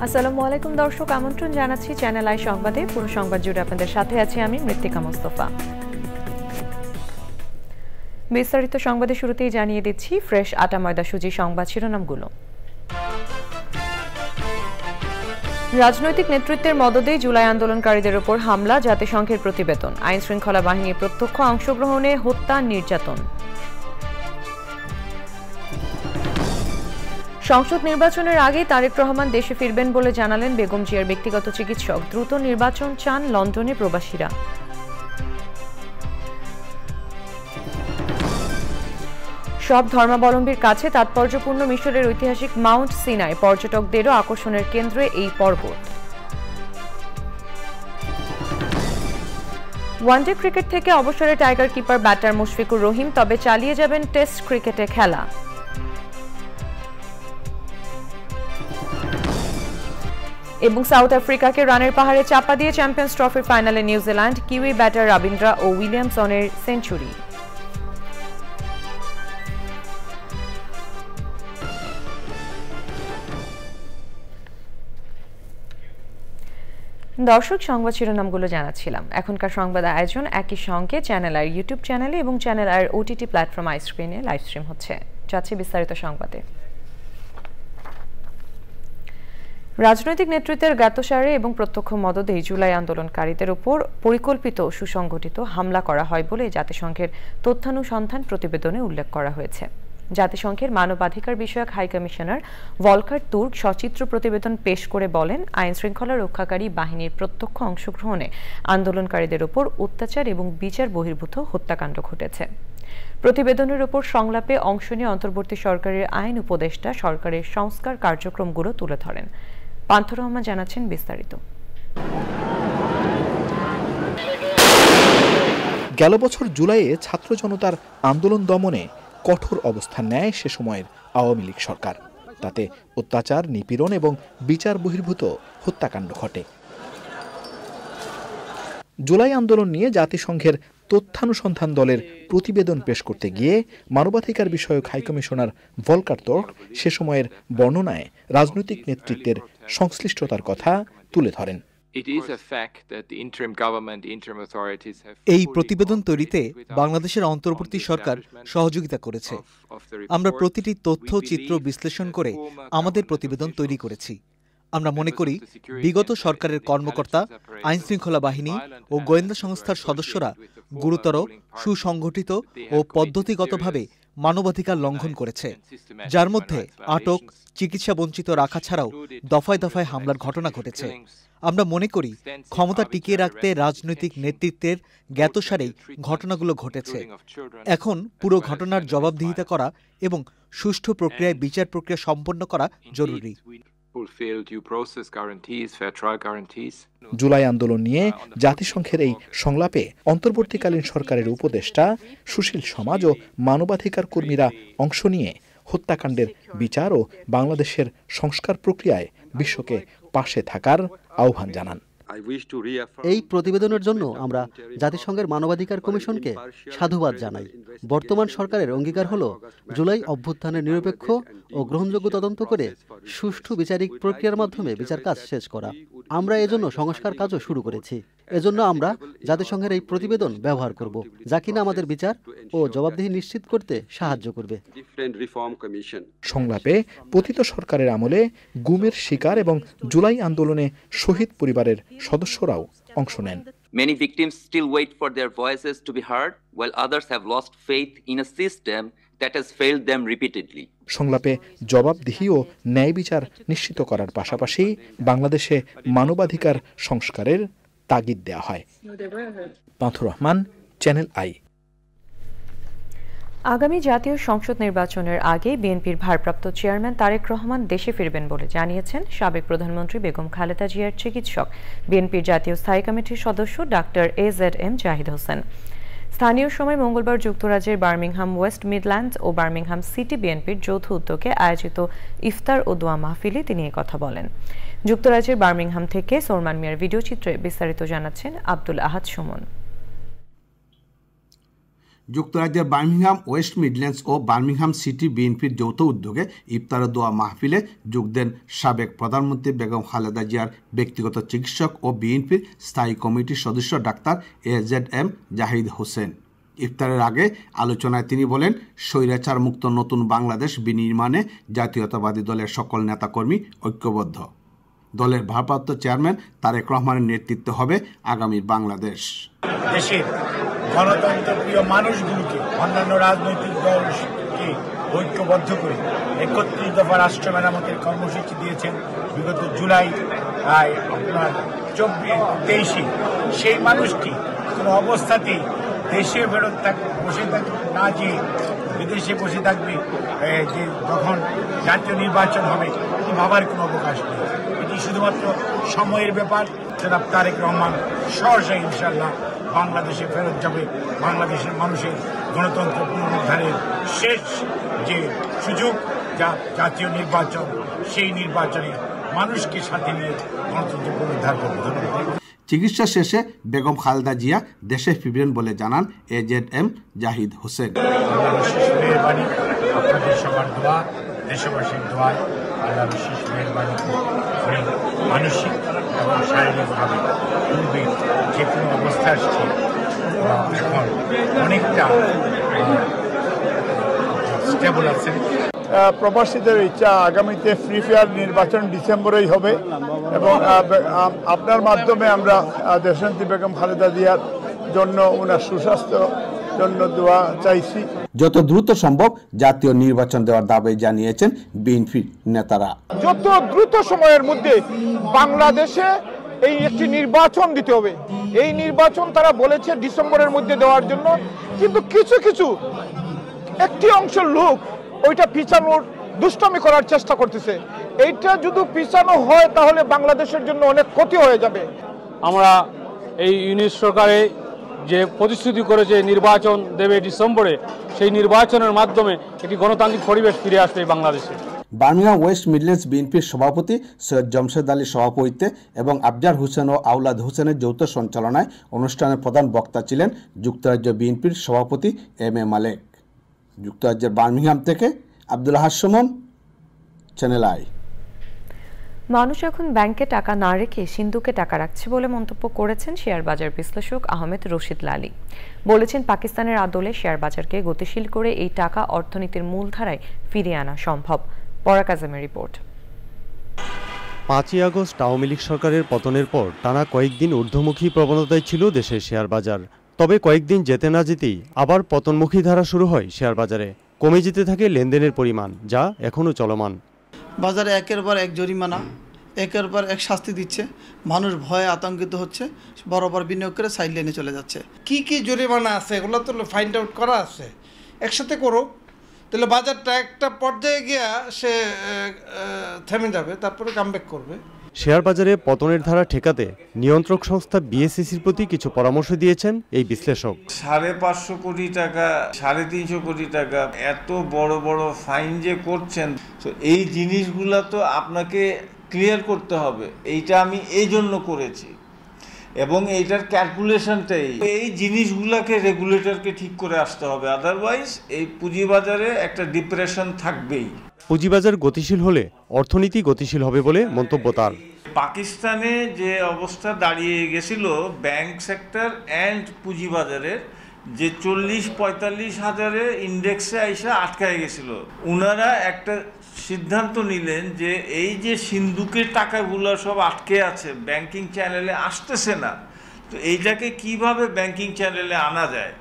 আসসালামু আলাইকুম দর্শক, আমন্ত্রণ জানাচ্ছি চ্যানেল আই সংবাদে। পুরো সংবাদ জুড়ে আপনাদের সাথে আছি আমি মৃত্তিকা মোস্তফা। বিস্তারিত সংবাদে শুরুতেই জানিয়ে দিচ্ছি ফ্রেশ আটা ময়দা সুজি সংবাদ শিরোনামগুলো। রাজনৈতিক নেতৃত্বের মদদে জুলাই আন্দোলনকারীদের উপর হামলা, জাতিসংঘের প্রতিবেদন। আইন শৃঙ্খলা বাহিনীর প্রত্যক্ষ অংশগ্রহণে হত্যা, নির্যাতন। সংসদ নির্বাচনের আগেই তারেক রহমান দেশে ফিরবেন বলে জানালেন বেগম জিয়ার ব্যক্তিগত চিকিৎসক। দ্রুত নির্বাচন চান লন্ডনে প্রবাসীরা। সব ধর্মাবলম্বীর কাছে তাৎপর্যপূর্ণ মিশরের ঐতিহাসিক মাউন্ট সিনাই, পর্যটকদেরও আকর্ষণের কেন্দ্রে এই পর্বত। ওয়ানডে ক্রিকেট থেকে অবসরে tiger keeper batter Mushfiqur Rahim, তবে চালিয়ে যাবেন টেস্ট ক্রিকেটে খেলা। এবং সাউথ আফ্রিকাকে রানের পাহাড়ে চাপা দিয়ে চ্যাম্পিয়ন্স ট্রফির ফাইনালে নিউজিল্যান্ড, কিউই ব্যাটার রবীন্দ্রা ও উইলিয়ামসনের সেঞ্চুরি। দর্শক, সংবাদ শিরোনামগুলো জানাচ্ছিলাম। এখনকার সংবাদ আয়োজন একই সঙ্গে চ্যানেল আর ইউটিউব চ্যানেলে এবং চ্যানেল আর ওটিটি প্ল্যাটফর্ম আই স্ক্রিনে লাইভ স্ট্রিম হচ্ছে। যাচ্ছে বিস্তারিত সংবাদে। রাজনৈতিক নেতৃত্বের জ্ঞাতসারে এবং প্রত্যক্ষ মদদে জুলাই আন্দোলনকারীদের উপর পরিকল্পিত ও সুসংগঠিত হামলা করা হয় বলে জাতিসংঘের তথ্যানুসন্ধান প্রতিবেদনে উল্লেখ করা হয়েছে। জাতিসংঘের মানবাধিকার বিষয়ক হাই কমিশনার ভলকার তুর্ক সচিত্র প্রতিবেদন পেশ করে বলেন, আইন শৃঙ্খলা রক্ষাকারী বাহিনীর প্রত্যক্ষ অংশগ্রহণে আন্দোলনকারীদের উপর অত্যাচার এবং বিচার বহির্ভূত হত্যাকাণ্ড ঘটেছে। প্রতিবেদনের উপর সংলাপে অংশ নিয়ে অন্তর্বর্তী সরকারের আইন উপদেষ্টা সরকারের সংস্কার কার্যক্রমগুলো তুলে ধরেন। পান্থ রহমান জানাচ্ছেন বিস্তারিত। গেল বছর জুলাইয়ে ছাত্র জনতার আন্দোলন দমনে কঠোর অবস্থান নেয় সে সময়ের আওয়ামী লীগ সরকার। তাতে অত্যাচার, নিপীড়ন এবং বিচার বহির্ভূত হত্যাকাণ্ড ঘটে। জুলাই আন্দোলন নিয়ে জাতিসংঘের তথ্যানুসন্ধান দলের প্রতিবেদন পেশ করতে গিয়ে মানবাধিকার বিষয়ক হাইকমিশনার ভলকার তুর্ক সে সময়ের বর্ণনায় রাজনৈতিক নেতৃত্বের সংশ্লিষ্টতার কথা তুলে ধরেন। এই প্রতিবেদন তৈরিতে বাংলাদেশের অন্তর্বর্তী সরকার সহযোগিতা করেছে। আমরা প্রতিটি তথ্য চিত্র বিশ্লেষণ করে আমাদের প্রতিবেদন তৈরি করেছি। আমরা মনে করি বিগত সরকারের কর্মকর্তা, আইন শৃঙ্খলা বাহিনী ও গোয়েন্দা সংস্থার সদস্যরা গুরুতর, সুসংগঠিত ও পদ্ধতিগতভাবে মানবাধিকার লঙ্ঘন করেছে, যার মধ্যে আটক, চিকিৎসা বঞ্চিত রাখা ছাড়াও দফায় দফায় হামলার ঘটনা ঘটেছে। আমরা মনে করি ক্ষমতা টিকিয়ে রাখতে রাজনৈতিক নেতৃত্বের জ্ঞাতসারেই ঘটনাগুলো ঘটেছে। এখন পুরো ঘটনার জবাবদিহিতা করা এবং সুষ্ঠু প্রক্রিয়ায় বিচার প্রক্রিয়া সম্পন্ন করা জরুরি। জুলাই আন্দোলন নিয়ে জাতিসংঘের এই সংলাপে অন্তর্বর্তীকালীন সরকারের উপদেষ্টা, সুশীল সমাজ ও মানবাধিকার কর্মীরা অংশ নিয়ে হত্যাকাণ্ডের বিচার ও বাংলাদেশের সংস্কার প্রক্রিয়ায় বিশ্বকে পাশে থাকার আহ্বান জানান। এই প্রতিবেদনের জন্য আমরা জাতিসংঘের মানবাধিকার কমিশনকে সাধুবাদ জানাই। বর্তমান সরকারের অঙ্গীকার হলো জুলাই অভ্যুত্থানের নিরপেক্ষ ও গ্রহণযোগ্য তদন্ত করে সুষ্ঠু বিচারিক প্রক্রিয়ার মাধ্যমে বিচার কাজ শেষ করা। আমরা এজন্য সংস্কার কাজও শুরু করেছি। এজন্য আমরা জাতিসংঘের এই প্রতিবেদন ব্যবহার করব, যা কিনা আমাদের বিচার ও জবাবদিহি নিশ্চিত করতে সাহায্য করবে। সংলাপে পতিত সরকারের আমলে গুমের শিকার এবং জুলাই আন্দোলনে শহীদ পরিবারের সদস্যরাও অংশ নেন। Many victims still wait for their voices to be heard, while others have lost faith in a system that has failed them repeatedly. সংলাপে জবাবদিহি ও ন্যায় বিচার নিশ্চিত করার পাশাপাশি বাংলাদেশে মানবাধিকার সংস্কারের তাগিদ দেওয়া হয়। পান্থ রহমান, চ্যানেল আই। আগামী জাতীয় সংসদ নির্বাচনের আগে বিএনপির ভারপ্রাপ্ত চেয়ারম্যান তারেক রহমান দেশে ফিরবেন বলে জানিয়েছেন সাবেক প্রধানমন্ত্রী বেগম খালেদা জিয়ার চিকিৎসক, বিএনপির জাতীয় স্থায়ী কমিটির সদস্য ডাক্তার AZM জাহিদ হোসেন। স্থানীয় সময় মঙ্গলবার যুক্তরাজ্যের বার্মিংহাম ওয়েস্ট মিডল্যান্ডস ও বার্মিংহাম সিটি বিএনপির যৌথ উদ্যোগে আয়োজিত ইফতার ও দোয়া মাহফিলে তিনি কথা বলেন। যুক্তরাজ্যের বার্মিংহাম থেকে সোরমান মিয়ার ভিডিও চিত্রে বিস্তারিত জানাচ্ছেন আব্দুল আহাদ সুমন। যুক্তরাজ্যের বার্মিংহাম, ওয়েস্ট মিডল্যান্ডস ও বার্মিংহাম সিটি বিএনপির যৌথ উদ্যোগে ইফতার দোয়া মাহফিলে যোগ দেন সাবেক প্রধানমন্ত্রী বেগম খালেদা জিয়ার ব্যক্তিগত চিকিৎসক ও বিএনপির স্থায়ী কমিটির সদস্য ডাক্তার AZM জাহিদ হোসেন। ইফতারের আগে আলোচনায় তিনি বলেন, স্বৈরাচার মুক্ত নতুন বাংলাদেশ বিনির্মাণে জাতীয়তাবাদী দলের সকল নেতাকর্মী ঐক্যবদ্ধ। দলের ভারপ্রাপ্ত চেয়ারম্যান তারেক রহমানের নেতৃত্বে হবে আগামীর বাংলাদেশ। দেশের গণতন্ত্রপ্রিয় মানুষগুলোকে অন্যান্য রাজনৈতিক দলকে ঐক্যবদ্ধ করে ৩১ দফা রাষ্ট্র মেরামতের কর্মসূচি দিয়েছেন বিগত জুলাই আপনার ২৪-২৩। সেই মানুষটি কোনো অবস্থাতেই দেশে ফেরত বসে থাকবে না, যে বিদেশে বসে থাকবে যে যখন জাতীয় নির্বাচন হবে ভাবার কোনো অবকাশ নেই। এটি শুধুমাত্র সময়ের ব্যাপার। জনাব তারেক রহমান সহসা ইনশাল্লাহ বাংলাদেশে ফেরত যাবে। বাংলাদেশের মানুষের গণতন্ত্র পুনরুদ্ধারের শেষ যে সুযোগ, যা জাতীয় নির্বাচন, সেই নির্বাচনে মানুষকে সাথে নিয়ে গণতন্ত্র পুনরুদ্ধার করবে। ধন্যবাদ। চিকিৎসা শেষে বেগম খালেদা জিয়া দেশে ফিরবেন বলে জানান AZM জাহিদ হোসেন। মেহরবানি, আপনাদের সবার দোয়া, দেশবাসীর দোয়ায় আল্লাহ বিশেষ মেহরবানি করে মানসিক এবং শারীরিকভাবে পূর্বে যে কোনো অবস্থা আসছে এখন অনেকটা স্টেবল আছে। প্রবাসীদের ইচ্ছা আগামীতে ফ্রি ফেয়ার নির্বাচন ডিসেম্বরেই হবে এবং আপনার মাধ্যমে আমরা দেশনেত্রী বেগম খালেদা জিয়ার জন্য ওনার সুস্বাস্থ্য জন্য দোয়া চাইছি। যত দ্রুত সম্ভব জাতীয় নির্বাচন দেওয়ার দাবি জানিয়েছেন বিএনপি নেতারা। যত দ্রুত সময়ের মধ্যে বাংলাদেশে এই একটি নির্বাচন দিতে হবে। এই নির্বাচন তারা বলেছে ডিসেম্বরের মধ্যে দেওয়ার জন্য, কিন্তু কিছু একটি অংশের লোক ওইটা পিছানোর দুষ্টামি করার চেষ্টা করতেছে। এইটা যদি পিছানো হয় তাহলে বাংলাদেশের জন্য অনেক ক্ষতি হয়ে যাবে। আমরা এই ইউনিট সরকারে যে প্রতিশ্রুতি করেছে নির্বাচন দেবে ডিসেম্বরে, সেই নির্বাচনের মাধ্যমে একটি গণতান্ত্রিক পরিবেশ ফিরে আসবে বাংলাদেশে। বার্মিংহাম ওয়েস্ট মিডল্যান্ডস বিএনপির সভাপতি সৈয়দ জমশেদ আলীর সভাপতিত্বে এবং আফজার হোসেন ও আওলাদ হোসেনের যৌথ সঞ্চালনায় অনুষ্ঠানের প্রধান বক্তা ছিলেন যুক্তরাজ্য বিএনপির সভাপতি MA মালেক। যুক্তরাজ্যের বার্মিংহাম থেকে আব্দুল হাসমন, চ্যানেল আই। মানুষ এখন ব্যাংকে টাকা না রেখে সিন্ধুকে টাকা রাখছে বলে মন্তব্য করেছেন শেয়ার বাজার বিশ্লেষক আহমেদ রশিদ লালী। বলেছেন, পাকিস্তানের আদলে শেয়ার বাজারকে গতিশীল করে এই টাকা অর্থনীতির মূলধারায় ফিরিয়ে আনা সম্ভব। পরাগ আজমের রিপোর্ট। 5ই আগস্ট আওয়ামী লীগ সরকারের পতনের পর টানা কয়েকদিন ঊর্ধ্বমুখী প্রবণতায় ছিল দেশের শেয়ার বাজার। তবে কয়েকদিন যেতে না যেতেই আবার পতনমুখী ধারা শুরু হয় শেয়ার বাজারে। কমে যেতে থাকে লেনদেনের পরিমাণ, যা এখনও চলমান। বাজারে একের পর এক জরিমানা, একের পর এক শাস্তি দিচ্ছে, মানুষ ভয়ে আতঙ্কিত হচ্ছে, বরাবর বিনিয়োগ করে সাইড লাইনে চলে যাচ্ছে। কি কি জরিমানা আছে এগুলো তো ফাইন্ড আউট করা আছে, একসাথে করো, তাহলে বাজারটা একটা পর্যায়ে গিয়া সে থেমে যাবে, তারপরে কামব্যাক করবে। শেয়ার বাজারে পতনের ধারা ঠেকাতে নিয়ন্ত্রক সংস্থা বিএসইসির প্রতি কিছু পরামর্শ দিয়েছেন এই বিশ্লেষক। 550 কোটি টাকা, 350 কোটি টাকা এত বড় বড় ফাইন যে করছেন, তো এই জিনিসগুলা তো আপনাকে ক্লিয়ার করতে হবে। এইটা আমি এই জন্য করেছি এবং এইটার ক্যালকুলেশনটাই, এই জিনিসগুলাকে রেগুলেটরকে ঠিক করে আসতে হবে, আদারওয়াইজ এই পুঁজিবাজারে একটা ডিপ্রেশন থাকবেই। পুঁজিবাজার গতিশীল হলে অর্থনীতি গতিশীল হবে বলে মন্তব্য তার। পাকিস্তানে যে অবস্থা দাঁড়িয়ে গেছিল ব্যাংক সেক্টর অ্যান্ড পুঁজিবাজারের, যে 40-45 হাজারে ইন্ডেক্সে আইসা আটকায় গেছিল, ওনারা একটা সিদ্ধান্ত নিলেন যে এই যে সিন্ধুকের টাকাগুলো সব আটকে আছে, ব্যাংকিং চ্যানেলে আসতেছে না, তো এইটাকে কিভাবে ব্যাংকিং চ্যানেলে আনা যায়।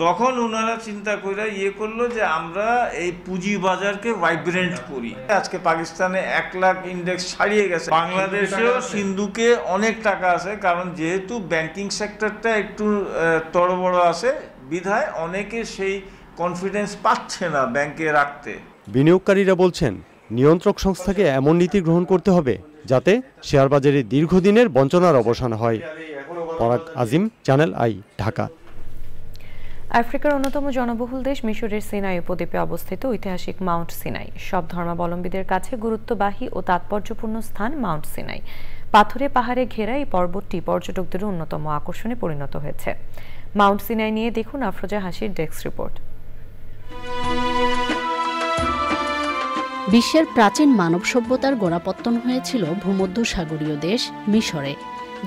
তখন ওনারা চিন্তা করে করলো যে আমরা এই পুঁজি বাজারকে ভাইব্রেন্ট করি। আজকে পাকিস্তানে 1 লাখ ইন্ডেক্স ছাড়িয়ে গেছে, বাংলাদেশেও সিন্ধুকে অনেক টাকা আছে, কারণ যেহেতু ব্যাংকিং সেক্টরটা একটু তড়বড় আছে বিধায় অনেকে সেই কনফিডেন্স পাচ্ছে না ব্যাংকে রাখতে। বিনিয়োগকারীরা বলছেন, নিয়ন্ত্রক সংস্থাকে এমন নীতি গ্রহণ করতে হবে যাতে শেয়ার বাজারে দীর্ঘদিনের বঞ্চনার অবসান হয়। পরাগ আজিম, চ্যানেল আই, ঢাকা। আফ্রিকার অন্যতম জনবহুল দেশ মিশরের সিনাই উপদ্বীপে অবস্থিত ঐতিহাসিক মাউন্ট সিনাই সব ধর্মাবলম্বীদের কাছে গুরুত্ববাহী ও তাৎপর্যপূর্ণ স্থান মাউন্ট সিনাই। পাথুরে পাহাড়ে ঘেরা এই পর্বতটি পর্যটকদের অন্যতম আকর্ষণে পরিণত হয়েছে। মাউন্ট সিনাই নিয়ে দেখুন আফরোজা হাসির ডেস্ক রিপোর্ট। বিশ্বের প্রাচীন মানব সভ্যতার গোড়াপত্তন হয়েছিল ভূমধ্যসাগরীয় দেশ মিশরে।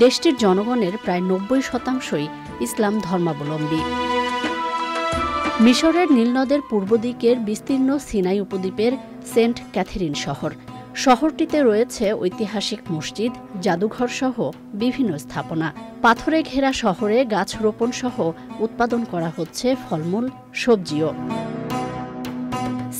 দেশটির জনগণের প্রায় 90% ইসলাম ধর্মাবলম্বী। মিশরের নীলনদের পূর্ব দিকের বিস্তীর্ণ সিনাই উপদ্বীপের সেন্ট ক্যাথেরিন শহর। শহরটিতে রয়েছে ঐতিহাসিক মসজিদ, জাদুঘর সহ বিভিন্ন স্থাপনা। পাথরে ঘেরা শহরে গাছ রোপণ সহ উৎপাদন করা হচ্ছে ফলমূল, সবজিও।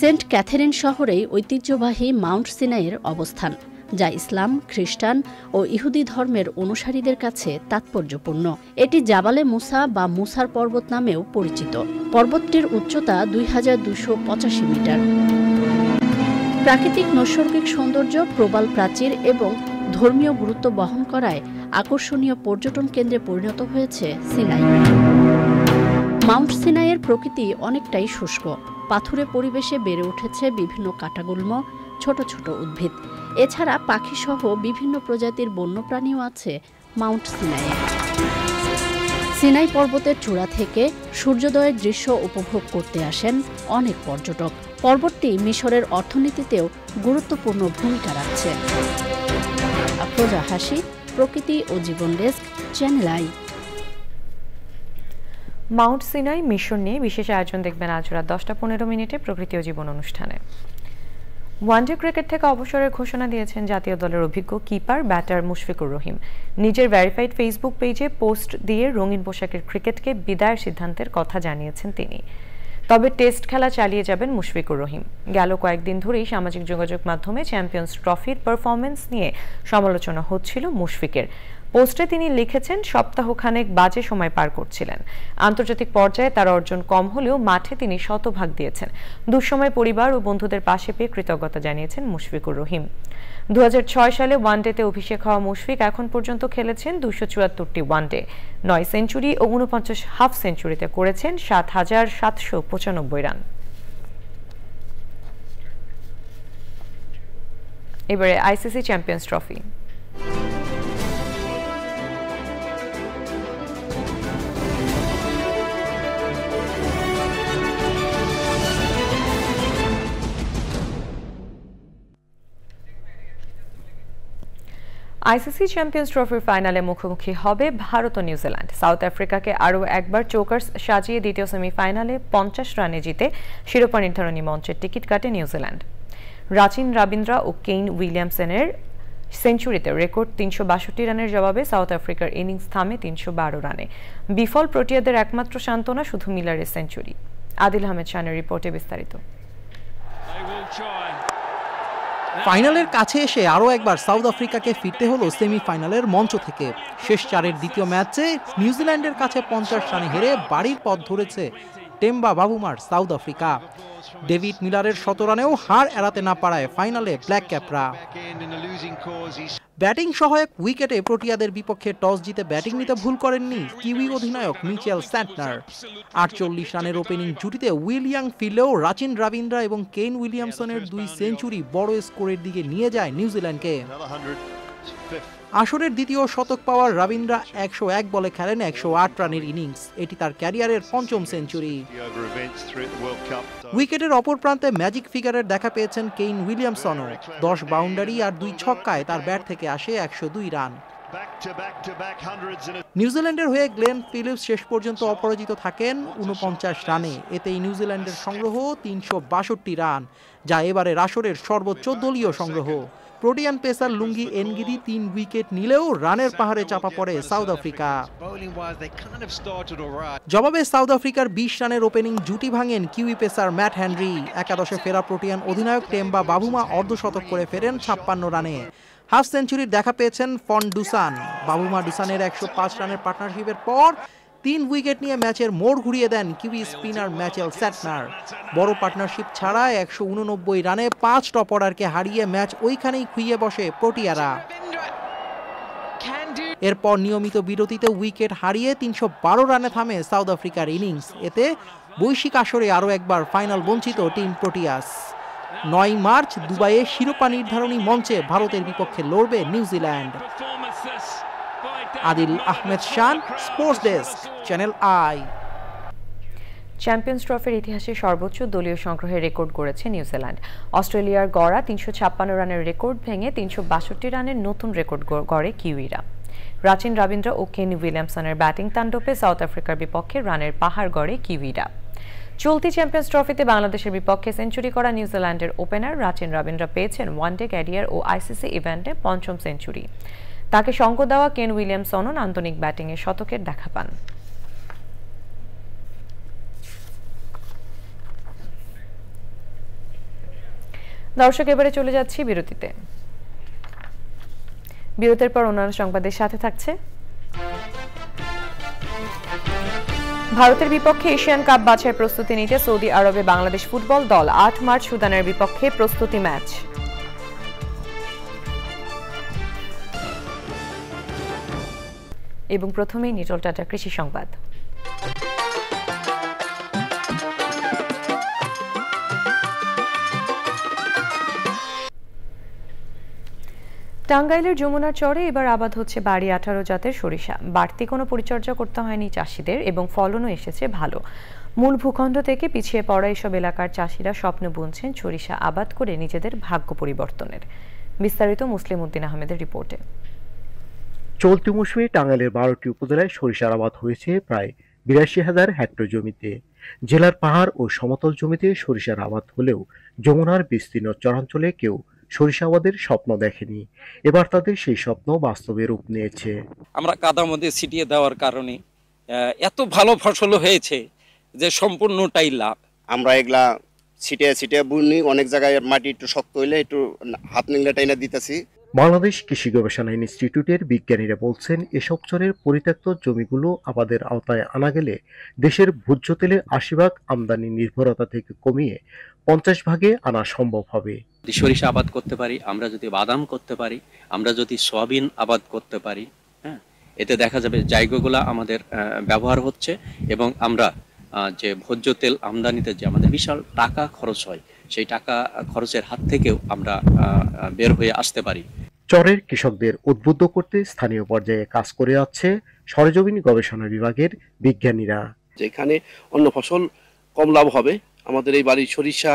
সেন্ট ক্যাথেরিন শহরেই ঐতিহ্যবাহী মাউন্ট সিনাইয়ের অবস্থান, যা ইসলাম, খ্রিস্টান ও ইহুদি ধর্মের অনুসারীদের কাছে তাৎপর্যপূর্ণ। এটি জাবালে মুসা বা মুসার পর্বত নামেও পরিচিত। পর্বতটির উচ্চতা 2285 মিটার। প্রাকৃতিক নৈসর্গিক সৌন্দর্য, প্রবাল প্রাচীর এবং ধর্মীয় গুরুত্ব বহন করায় আকর্ষণীয় পর্যটন কেন্দ্রে পরিণত হয়েছে সিনাই। মাউন্ট সিনাইয়ের প্রকৃতি অনেকটাই শুষ্ক। পাথুরে পরিবেশে বেড়ে উঠেছে বিভিন্ন কাঁটাগুল্ম, ছোট ছোট উদ্ভিদ। এছাড়া পাখিসহ বিভিন্ন প্রজাতির বন্যপ্রাণীও আছে মাউন্ট সিনাইয়ে। সিনাই পর্বতের চূড়া থেকে সূর্যোদয়ের দৃশ্য উপভোগ করতে আসেন অনেক পর্যটক। পর্বতটি মিশরের অর্থনীতিতেও গুরুত্বপূর্ণ ভূমিকা রাখছে। আফরোজা হাসি, প্রকৃতি ও জীবন desk, channel I. Mount Sinai mission নিয়ে বিশেষ আয়োজন দেখবেন আজ রাত 10:15 প্রকৃতি ও জীবন অনুষ্ঠানে। ওয়ানডে ক্রিকেট থেকে অবসরের ঘোষণা দিয়েছেন জাতীয় দলের অভিজ্ঞ কিপার ব্যাটার মুশফিকুর রহিম। নিজের ভেরিফাইড ফেসবুক পেজে পোস্ট দিয়ে রঙিন পোশাকের ক্রিকেটকে বিদায়ের সিদ্ধান্তের কথা জানিয়েছেন তিনি। তবে টেস্ট খেলা চালিয়ে যাবেন মুশফিকুর রহিম। গেল কয়েকদিন ধরেই সামাজিক যোগাযোগ মাধ্যমে চ্যাম্পিয়ন্স ট্রফির পারফরমেন্স নিয়ে সমালোচনা হচ্ছিল মুশফিকের। পোস্টে তিনি লিখেছেন, সপ্তাহখানেক বাজে সময় পার করছিলেন। আন্তর্জাতিক পর্যায়ে তার অর্জন কম হলেও মাঠে তিনি শতভাগ দিয়েছেন। দুঃসময় পরিবার ও বন্ধুদের পাশে পেয়ে কৃতজ্ঞতা জানিয়েছেন মুশফিকুর রহিম। 2006 সালে ওয়ানডেতে অভিষেক হওয়া মুশফিক এখন পর্যন্ত খেলেছেন 274টি ওয়ানডে, 9 সেঞ্চুরি ও 49 হাফ সেঞ্চুরিতে করেছেন 7,795 রান। এবারে ICC champions trophy. ICC champions ট্রফির ফাইনালে মুখোমুখি হবে ভারত ও নিউজিল্যান্ড। সাউথ আফ্রিকাকে আরও একবার চোকার্স সাজিয়ে দ্বিতীয় সেমিফাইনালে 50 রানে জিতে শিরোপা নির্ধারণী মঞ্চের টিকিট কাটে নিউজিল্যান্ড। রাচিন রাবিন্দ্রা ও কেইন উইলিয়ামসনের সেঞ্চুরিতে রেকর্ড 362 রানের জবাবে সাউথ আফ্রিকার ইনিংস থামে 312 রানে। বিফল প্রোটিয়াদের একমাত্র সান্ত্বনা শুধু মিলারের সেঞ্চুরি। আদিল আহমেদ শানের রিপোর্টে বিস্তারিত। ফাইনালের কাছে এসে আরও একবার সাউথ আফ্রিকাকে ফিরতে হলো সেমিফাইনালের মঞ্চ থেকে। শেষ চারের দ্বিতীয় ম্যাচে নিউজিল্যান্ডের কাছে 50 রানে হেরে বাড়ির পথ ধরেছে টেম্বা বাবুমার সাউথ আফ্রিকা। ডেভিড মিলারের 100 রানেও হার এড়াতে না পারায় ফাইনালে ব্ল্যাক ক্যাপরা। ব্যাটিং সহায়ক উইকেটে প্রোটিয়াদের বিপক্ষে টস জিতে ব্যাটিং নিতে ভুল করেননি কিউই অধিনায়ক মিচেল স্যান্টনার। 48 রানের ওপেনিং জুটিতে উইলিয়াং ফিরলেও রাচিন রাবিন্দ্রা এবং কেইন উইলিয়ামসনের 2 সেঞ্চুরি বড় স্কোরের দিকে নিয়ে যায় নিউজিল্যান্ডকে। আসরের দ্বিতীয় শতক পাওয়ার রাবিন্দ্রা 101 বলে খেলেন 108 রানের ইনিংস। এটি তার ক্যারিয়ারের 5ম সেঞ্চুরি। উইকেটের অপর প্রান্তে ম্যাজিক ফিগারের দেখা পেয়েছেন কেইন উইলিয়ামসনও। 10 বাউন্ডারি আর 2 ছক্কায় তার ব্যাট থেকে আসে 102 রান। নিউজিল্যান্ডের হয়ে গ্লেন ফিলিপস শেষ পর্যন্ত অপরাজিত থাকেন 49 রানে। এতেই নিউজিল্যান্ডের সংগ্রহ 362 রান, যা এবারের আসরের সর্বোচ্চ দলীয় সংগ্রহ। প্রোটিয়ান পেসার লুঙ্গি এনগিদি 3 উইকেট নিলেও রানের পাহাড়ে চাপা পড়ে সাউথ আফ্রিকা। জবাবে সাউথ আফ্রিকার 20 রানের ওপেনিং জুটি ভাঙেন কিউই পেসার ম্যাট হেনরি। একাদশে ফেরা প্রোটিয়ান অধিনায়ক টেম্বা বাবুমা অর্ধশতক করে ফেরেন 56 রানে। হাফ সেঞ্চুরির দেখা পেয়েছেন ফন ডুসান। বাবুমা ডুসানের 105 রানের পার্টনারশিপের পর 3 উইকেট নিয়ে ম্যাচের মোড় ঘুরিয়ে দেন কিউই স্পিনার মিচেল স্যান্টনার। বড় পার্টনারশিপ ছাড়া 189 রানে 5 টপ অর্ডারকে হারিয়ে ম্যাচ ওইখানেই খুইয়ে বসে প্রোটিয়ারা। এরপর নিয়মিত বিরতিতে উইকেট হারিয়ে 312 রানে থামে সাউথ আফ্রিকার ইনিংস। এতে বৈশ্বিক আসরে আরও একবার ফাইনাল বঞ্চিত টিম প্রোটিয়াস। 9 মার্চ দুবাইয়ে শিরোপা নির্ধারণী মঞ্চে ভারতের বিপক্ষে লড়বে New Zealand. Adil Ahmed Shan, sports desk, channel i. Champions ট্রফির ইতিহাসে সর্বোচ্চ দলীয় সংগ্রহের রেকর্ড গড়েছে নিউজিল্যান্ড। অস্ট্রেলিয়ার গড়া ৩৫৬ রানের রেকর্ড ভেঙে ৩৬২ রানের নতুন রেকর্ড গড়ে কিউইরা। রাচিন রবীন্দ্র ও কেন উইলিয়ামসনের ব্যাটিং তাণ্ডবে সাউথ আফ্রিকার বিপক্ষে রানের পাহাড় গড়ে কিউইরা। চলতি চ্যাম্পিয়ন্স ট্রফিতে বাংলাদেশের বিপক্ষে সেঞ্চুরি করা নিউজিল্যান্ডের ওপেনার রাচিন রবীন্দ্র পেয়েছেন ওয়ানডে ক্যারিয়ার ও আইসিসি ইভেন্টে পঞ্চম সেঞ্চুরি। তাকে সঙ্গ দেওয়া কেন উইলিয়ামসনও নান্দনিক ব্যাটিংয়ে শতকের দেখা পান। দর্শক, এবারে চলে যাচ্ছি বিরতিতে। বিরতির পর অন্যান্য সংবাদের সাথে থাকছে ভারতের বিপক্ষে এশিয়ান কাপ বাছাইয়ের প্রস্তুতি নিতে সৌদি আরবে বাংলাদেশ ফুটবল দল ৮ মার্চ সুদানের বিপক্ষে প্রস্তুতি ম্যাচ। এবং প্রথমেই নিটল টাটা কৃষি সংবাদ। টাঙ্গাইলের যমুনার চরে এবার আবাদ হচ্ছে বাড়ি 18 জাতের সরিষা। বাড়তি কোনো পরিচর্যা করতে হয়নি চাষিদের এবং ফলনও এসেছে ভালো। মূল ভূখণ্ড থেকে পিছিয়ে পড়া এসব এলাকার চাষিরা স্বপ্ন বুনছেন সরিষা আবাদ করে নিজেদের ভাগ্য পরিবর্তনের। বিস্তারিত মুসলিম উদ্দিন আহমেদের রিপোর্টে। চলতি মৌসুমে টাঙ্গাইলের 12টি উপজেলায় সরিষার আবাদ হয়েছে প্রায় ৮২,০০০ হেক্টর জমিতে। জেলার পাহাড় ও সমতল জমিতে সরিষার আবাদ হলেও যমুনার বিস্তীর্ণ চরাঞ্চলে কেউ সরিষা আবাদের স্বপ্ন দেখেনি। এবার তাদের সেই স্বপ্ন বাস্তবে রূপ নিয়েছে। আমরা কাদার মধ্যে ছিটিয়ে দেওয়ার কারণে এত ভালো ফসল হয়েছে যে সম্পূর্ণটাই লাভ। আমরা এগুলা ছিটিয়ে বুনি, অনেক জায়গায় মাটি একটু শক্ত হইলে একটু হাত নিংলে টাইনা দিতেছি। বাংলাদেশ কৃষি গবেষণা ইনস্টিটিউটের বিজ্ঞানীরা বলছেন, এসব চরের পরিত্যক্ত জমিগুলো আবাদের আওতায় আনা গেলে দেশের ভোজ্য তেলের ৮০% আমদানি নির্ভরতা থেকে কমিয়ে 50% আনা সম্ভব হবে। সরিষা আবাদ করতে পারি, আমরা যদি বাদাম করতে পারি, আমরা যদি সয়াবিন আবাদ করতে পারি, হ্যাঁ, এতে দেখা যাবে জায়গাগুলো আমাদের ব্যবহার হচ্ছে এবং আমরা যে ভোজ্য তেল আমদানিতে যে আমাদের বিশাল টাকা খরচ হয়, সেই টাকা খরচের হাত থেকেও আমরা বের হয়ে আসতে পারি। চরের কৃষকদের উদ্বুদ্ধ করতে স্থানীয় পর্যায়ে কাজ করে যাচ্ছে সরেজমিন গবেষণা বিভাগের বিজ্ঞানীরা। যেখানে অন্য ফসল কম লাভ হবে, আমাদের এই বাড়ির সরিষা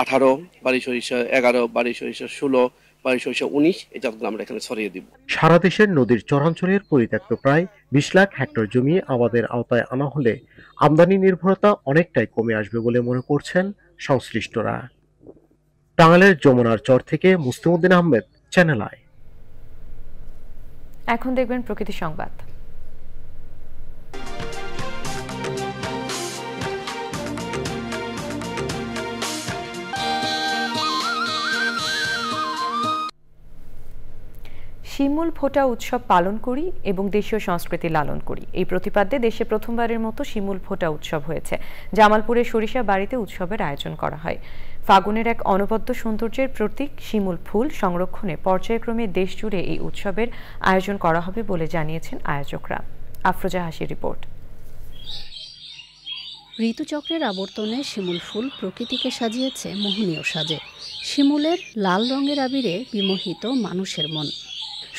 18, বাড়ির সরিষা 11, বাড়ির সরিষা 16, বাড়ির সরিষা 19 এই জাতগুলো আমরা এখানে ছড়িয়ে দিব। সারা দেশের নদীর চরাঞ্চলের পরিত্যক্ত প্রায় 20 লাখ হেক্টর জমি আবাদের আওতায় আনা হলে আমদানি নির্ভরতা অনেকটাই কমে আসবে বলে মনে করছেন সংশ্লিষ্টরা। টাঙ্গাইলের যমুনার চর থেকে মুসলিম উদ্দিন আহমেদ, চ্যানেল আই। এখন দেখবেন প্রকৃতি সংবাদ। শিমুল ফোটা উৎসব পালন করি এবং দেশীয় সংস্কৃতি লালন করি, এই প্রতিপাদ্যে দেশে প্রথমবারের মতো শিমুল ফোটা উৎসব হয়েছে। জামালপুরের সরিষা বাড়িতে উৎসবের আয়োজন করা হয়। ফাগুনের এক অনবদ্য সৌন্দর্যের প্রতীক শিমুল ফুল সংরক্ষণে পর্যায়ক্রমে দেশ জুড়ে এই উৎসবের আয়োজন করা হবে বলে জানিয়েছেন আয়োজকরা। আফরোজা হাসির রিপোর্ট। ঋতুচক্রের আবর্তনে শিমুল ফুল প্রকৃতিকে সাজিয়েছে মোহনীয় সাজে। শিমুলের লাল রঙের আবিরে বিমোহিত মানুষের মন।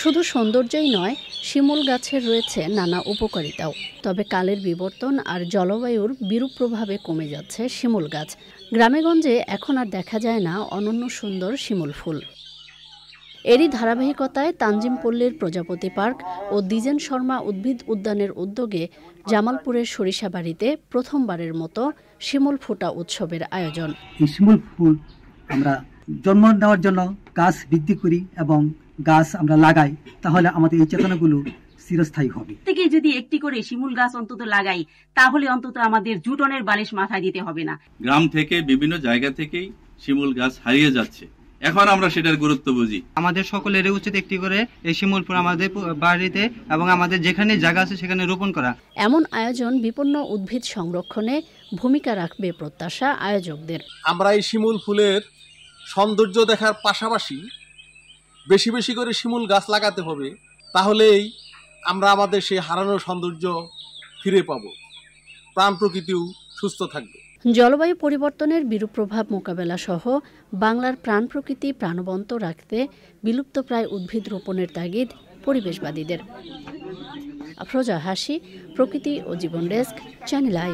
শুধু সৌন্দর্যই নয়, শিমুল গাছের রয়েছে নানা উপকারিতাও। তবে কালের বিবর্তন আর জলবায়ুর বিরূপ প্রভাবে কমে যাচ্ছে শিমুল গাছ। গ্রামেগঞ্জে এখন আর দেখা যায় না অনন্য সুন্দর শিমুল ফুল। এরই ধারাবাহিকতায় তানজিমপল্লীর প্রজাপতি পার্ক ও দ্বিজেন শর্মা উদ্ভিদ উদ্যানের উদ্যোগে জামালপুরের সরিষাবাড়িতে প্রথমবারের মতো শিমুল ফোটা উৎসবের আয়োজন। এই শিমুল ফুল আমরা জন্ম নেওয়ার জন্য গাছ বৃদ্ধি করি এবং গাছ আমরা লাগাই, তাহলে আমাদের এই চেতনাগুলো চিরস্থায়ী হবে। থেকে যদি একটি করে শিমুল গাছ অন্তত লাগাই, তাহলে অন্তত আমাদের জুটনের বালিশ মাথায় দিতে হবে না। গ্রাম থেকে বিভিন্ন জায়গা থেকেই শিমুল গাছ হারিয়ে যাচ্ছে, এখন আমরা সেটার গুরুত্ব বুঝি। আমাদের সকলের উচিত একটি করে এই শিমুল ফুল আমাদের বাড়িতে এবং আমাদের যেখানে জায়গা আছে সেখানে রোপণ করা। এমন আয়োজন বিপন্ন উদ্ভিদ সংরক্ষণে ভূমিকা রাখবে প্রত্যাশা আয়োজকদের। আমরা এই শিমুল ফুলের সৌন্দর্য দেখার পাশাপাশি বেশি বেশি করে শিমুল গাছ লাগাতে হবে, তাহলেই আমরা আমাদের সেই হারানো সৌন্দর্য ফিরে পাব, প্রাণ প্রকৃতিও সুস্থ থাকবে। জলবায়ু পরিবর্তনের বিরূপ প্রভাব মোকাবেলা সহ বাংলার প্রাণ প্রকৃতি প্রাণবন্ত রাখতে বিলুপ্তপ্রায় উদ্ভিদ রোপণের তাগিদ পরিবেশবাদীদের। আফরোজা হাসি, প্রকৃতি ও জীবন ডেস্ক, চ্যানেল আই।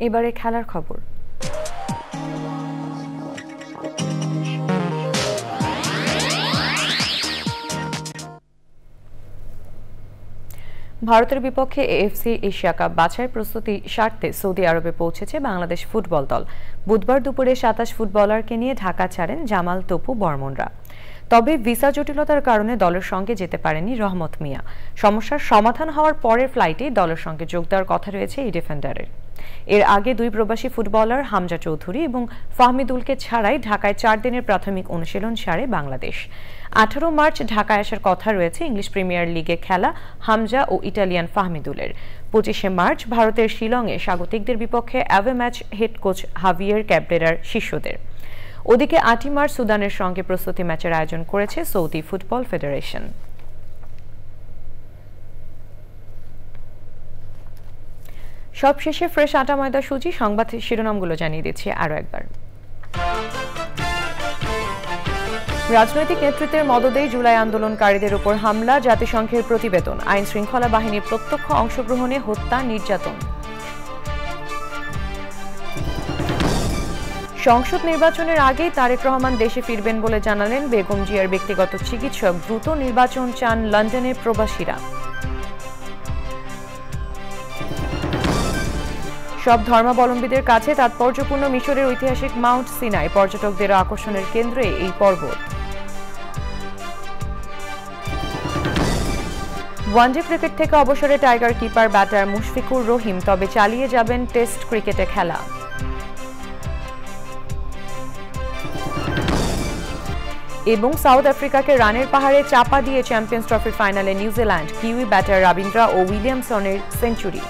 এবারে খেলার খবর। ভারতের বিপক্ষে এএফসি এশিয়া কাপ বাছাই প্রস্তুতি স্বার্থে সৌদি আরবে পৌঁছেছে বাংলাদেশ ফুটবল দল। বুধবার দুপুরে ২৭ ফুটবলারকে নিয়ে ঢাকা ছাড়েন জামাল, তপু বর্মনরা। তবে ভিসা জটিলতার কারণে দলের সঙ্গে যেতে পারেনি রহমত মিয়া। সমস্যার সমাধান হওয়ার পরের ফ্লাইটেই দলের সঙ্গে যোগ দেওয়ার কথা রয়েছে এই ডিফেন্ডারের। এর আগে দুই প্রবাসী ফুটবলার হামজা চৌধুরী এবং ফাহমিদুলকে ছাড়াই ঢাকায় ৪ দিনের প্রাথমিক অনুশীলন সারে বাংলাদেশ। ১৮ মার্চ ঢাকায় আসার কথা রয়েছে ইংলিশ প্রিমিয়ার লিগে খেলা হামজা ও ইটালিয়ান ফাহমিদুলের। ২৫শে মার্চ ভারতের শিলংয়ে স্বাগতিকদের বিপক্ষে away match head coach Javier ক্যাবরেরার শিষ্যদের। ওদিকে ৮ই মার্চ সুদানের সঙ্গে প্রস্তুতি ম্যাচের আয়োজন করেছে সৌদি ফুটবল ফেডারেশন। সবশেষে ফ্রেশ আটা ময়দা সুজি সংবাদ শিরোনামগুলো জানিয়ে দিচ্ছি আরও একবার। রাজনৈতিক নেতৃত্বের মদদেই জুলাই আন্দোলনকারীদের উপর হামলা, জাতিসংঘের প্রতিবেদন। আইন শৃঙ্খলা বাহিনীর প্রত্যক্ষ অংশগ্রহণে হত্যা, নির্যাতন। সংসদ নির্বাচনের আগেই তারেক রহমান দেশে ফিরবেন বলে জানালেন বেগম জিয়ার ব্যক্তিগত চিকিৎসক। দ্রুত নির্বাচন চান লন্ডনের প্রবাসীরা। সব ধর্মাবলম্বীদের কাছে তাৎপর্যপূর্ণ মিশরের ঐতিহাসিক মাউন্ট সিনাই, পর্যটকদের আকর্ষণের কেন্দ্রে এই পর্বত। ওয়ানডে ক্রিকেট থেকে অবসরে tiger keeper batter Mushfiqur Rahim, তবে চালিয়ে যাবেন টেস্ট ক্রিকেটে খেলা। এবং সাউথ আফ্রিকাকে রানের পাহাড়ে চাপা দিয়ে চ্যাম্পিয়ন্স ট্রফির ফাইনালে নিউজিল্যান্ড, কিউই ব্যাটার রবীন্দ্র ও উইলিয়ামসনের সেঞ্চুরি।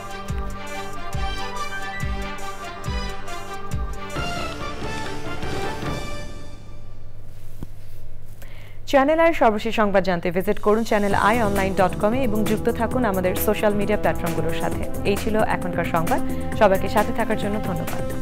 চ্যানেল আই সর্বশেষ সংবাদ জানতে ভিজিট করুন channelionline.com এবং যুক্ত থাকুন আমাদের সোশ্যাল মিডিয়া প্ল্যাটফর্মগুলোর সাথে। এই ছিল এখনকার সংবাদ। সবাইকে সাথে থাকার জন্য ধন্যবাদ।